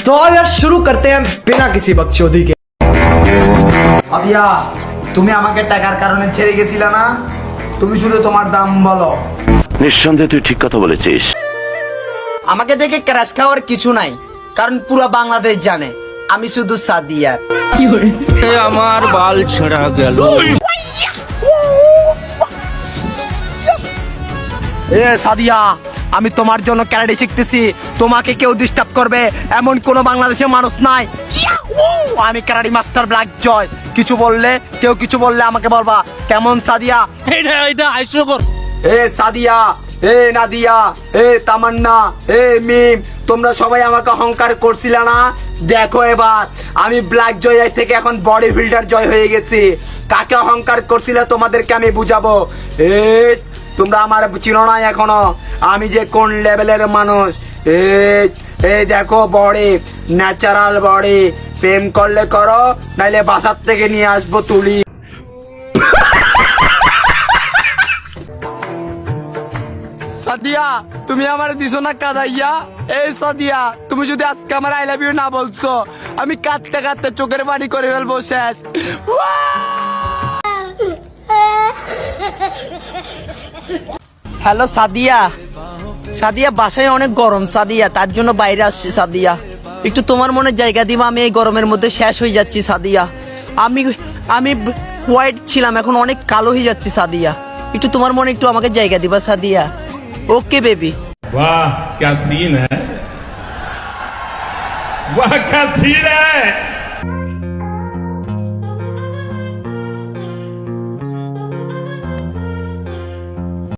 तो यार शुरू करते हैं बिना किसी बकचोदी के। সাদিয়া, তুমি আমাকে টাকার কারণে ছেড়ে গেছিলে না? তুমি শুধু তোমার দাম বলো। নিঃসন্দেহে তুই ঠিক কথা বলেছিস। আমাকে দেখে ক্র্যাশ খাওয়ার কিছু নাই, কারণ পুরো বাংলাদেশ জানে আমি শুধু সাদিয়ার। আমার বাল ছেঁড়া গেল। এ সাদিয়া, আমি তোমার জন্য ক্যারাটে শিখতেছি, তোমাকে কেউ ডিস্টার্ব করবে এমন কোন বাংলাদেশের মানুষ নাই। আমি ক্যারাটে মাস্টার ব্ল্যাক জয়। কিছু বললে, কেউ কিছু বললে আমাকে বলবা, কেমন সাদিয়া? এটা হাস্যকর। এ সাদিয়া, এ নাদিয়া, এ তামান্না, এ মিম, তোমরা সবাই আমাকে অহংকার করছিলে না? দেখো এবার আমি ব্ল্যাক জয় থেকে এখন বডি বিল্ডার জয় হয়ে গেছি। কাকে অহংকার করছিলে তোমাদেরকে আমি বুঝাবো। তোমরা আমার চিনো না এখনো আমি যে কোন লেভেলের মানুষ। এই দেখো বডি, ন্যাচারাল বডি। প্রেম করলে করো, নাইলে বাসার থেকে নিয়ে আসবো তুলি। সাদিয়া, তুমি আমার দিছো না কাদাইয়া? এই সাদিয়া, তুমি যদি আজকে আমার আই লাভ ইউ না বলছো, আমি কাঁদতে কাঁদতে চোখের পানি করে ফেলবো শেষ। হ্যালো সাদিয়া। সাদিয়া, বাসায় অনেক গরম সাদিয়া, তার জন্য বাইরে আসছি সাদিয়া। একটু তোমার মনে জায়গা দিবা, আমি এই গরমের মধ্যে শেষ হয়ে যাচ্ছি সাদিয়া। আমি হোয়াইট ছিলাম, এখন অনেক কালো হয়ে যাচ্ছি সাদিয়া। একটু তোমার মনে একটু আমাকে জায়গা দিবা সাদিয়া। Okay baby. वाह क्या सीन है, वाह क्या सीन है।